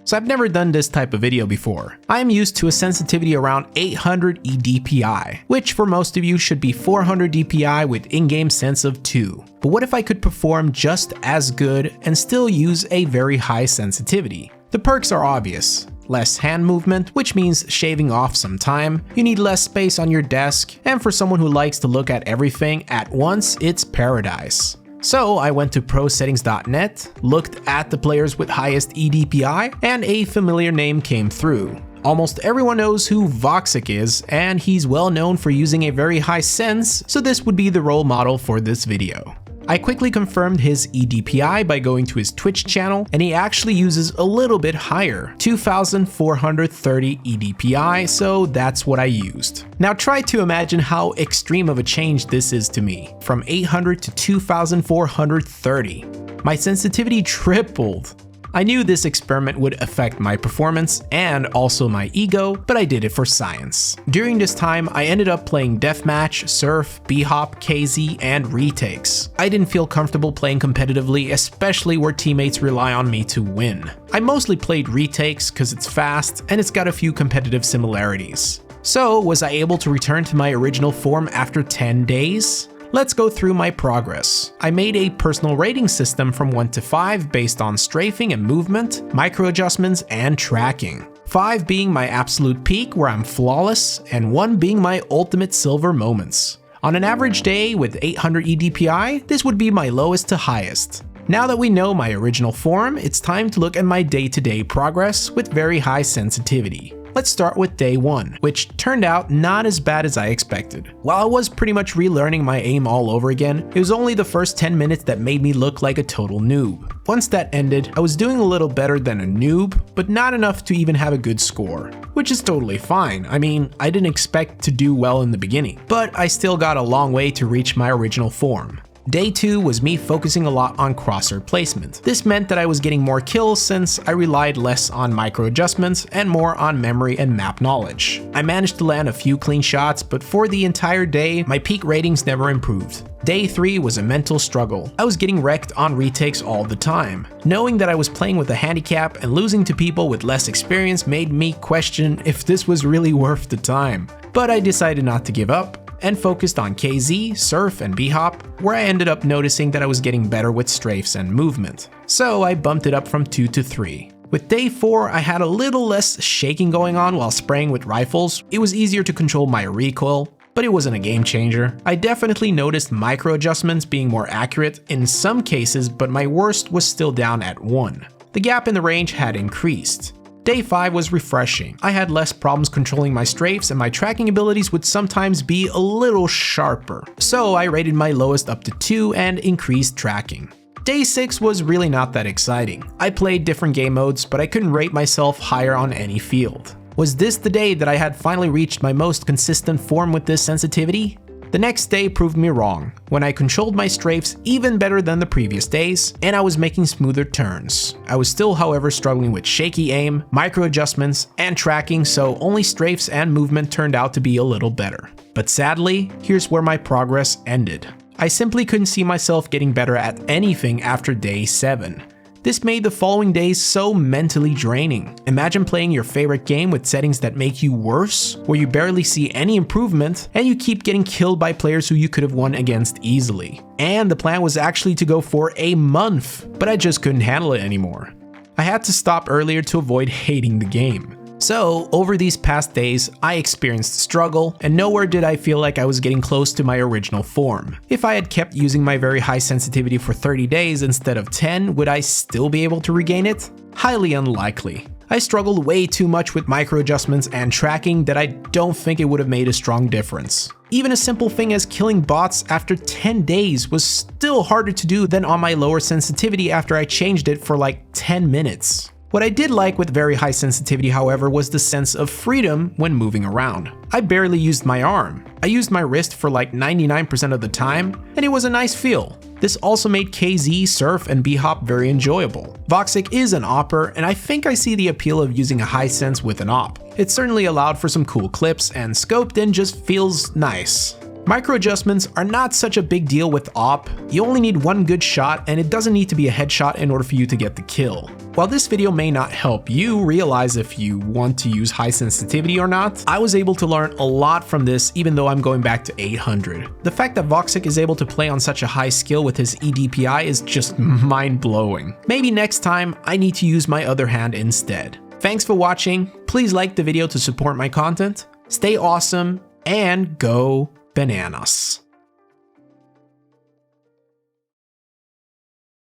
so I've never done this type of video before. I am used to a sensitivity around 800 EDPI, which for most of you should be 400 DPI with in-game sense of 2. But what if I could perform just as good and still use a very high sensitivity? The perks are obvious. Less hand movement, which means shaving off some time, you need less space on your desk, and for someone who likes to look at everything at once, it's paradise. So I went to prosettings.net, looked at the players with highest EDPI, and a familiar name came through. Almost everyone knows who Voxic is, and he's well known for using a very high sense, so this would be the role model for this video. I quickly confirmed his EDPI by going to his Twitch channel, and he actually uses a little bit higher, 2430 EDPI, so that's what I used. Now try to imagine how extreme of a change this is to me, from 800 to 2430. My sensitivity tripled. I knew this experiment would affect my performance and also my ego, but I did it for science. During this time, I ended up playing Deathmatch, Surf, B-Hop, KZ, and retakes. I didn't feel comfortable playing competitively, especially where teammates rely on me to win. I mostly played retakes because it's fast and it's got a few competitive similarities. So, was I able to return to my original form after 10 days? Let's go through my progress. I made a personal rating system from 1 to 5 based on strafing and movement, micro adjustments, and tracking. 5 being my absolute peak where I'm flawless, and 1 being my ultimate silver moments. On an average day with 800 EDPI, this would be my lowest to highest. Now that we know my original form, it's time to look at my day-to-day progress with very high sensitivity. Let's start with day 1, which turned out not as bad as I expected. While I was pretty much relearning my aim all over again, it was only the first 10 minutes that made me look like a total noob. Once that ended, I was doing a little better than a noob, but not enough to even have a good score, which is totally fine. I mean, I didn't expect to do well in the beginning, but I still got a long way to reach my original form. Day 2 was me focusing a lot on crosshair placement. This meant that I was getting more kills since I relied less on micro adjustments and more on memory and map knowledge. I managed to land a few clean shots, but for the entire day, my peak ratings never improved. Day 3 was a mental struggle. I was getting wrecked on retakes all the time. Knowing that I was playing with a handicap and losing to people with less experience made me question if this was really worth the time. But I decided not to give up and focused on KZ, Surf, and B-Hop, where I ended up noticing that I was getting better with strafes and movement. So I bumped it up from 2 to 3. With day 4, I had a little less shaking going on while spraying with rifles. It was easier to control my recoil, but it wasn't a game changer. I definitely noticed micro adjustments being more accurate in some cases, but my worst was still down at 1. The gap in the range had increased. Day 5 was refreshing. I had less problems controlling my strafes and my tracking abilities would sometimes be a little sharper. So I rated my lowest up to 2 and increased tracking. Day 6 was really not that exciting. I played different game modes, but I couldn't rate myself higher on any field. Was this the day that I had finally reached my most consistent form with this sensitivity? The next day proved me wrong, when I controlled my strafes even better than the previous days, and I was making smoother turns. I was still, however, struggling with shaky aim, micro adjustments, and tracking, so only strafes and movement turned out to be a little better. But sadly, here's where my progress ended. I simply couldn't see myself getting better at anything after day 7. This made the following days so mentally draining. Imagine playing your favorite game with settings that make you worse, where you barely see any improvement, and you keep getting killed by players who you could have won against easily. And the plan was actually to go for a month, but I just couldn't handle it anymore. I had to stop earlier to avoid hating the game. So, over these past days, I experienced struggle, and nowhere did I feel like I was getting close to my original form. If I had kept using my very high sensitivity for 30 days instead of 10, would I still be able to regain it? Highly unlikely. I struggled way too much with micro adjustments and tracking that I don't think it would have made a strong difference. Even a simple thing as killing bots after 10 days was still harder to do than on my lower sensitivity after I changed it for like 10 minutes. What I did like with very high sensitivity, however, was the sense of freedom when moving around. I barely used my arm. I used my wrist for like 99% of the time, and it was a nice feel. This also made KZ, Surf, and B-Hop very enjoyable. Voxic is an opper, and I think I see the appeal of using a high sense with an op. It certainly allowed for some cool clips, and scoped in just feels nice. Micro adjustments are not such a big deal with AWP. You only need one good shot, and it doesn't need to be a headshot in order for you to get the kill. While this video may not help you realize if you want to use high sensitivity or not, I was able to learn a lot from this even though I'm going back to 800. The fact that Voxic is able to play on such a high skill with his EDPI is just mind-blowing. Maybe next time I need to use my other hand instead. Thanks for watching. Please like the video to support my content. Stay awesome and go bananas.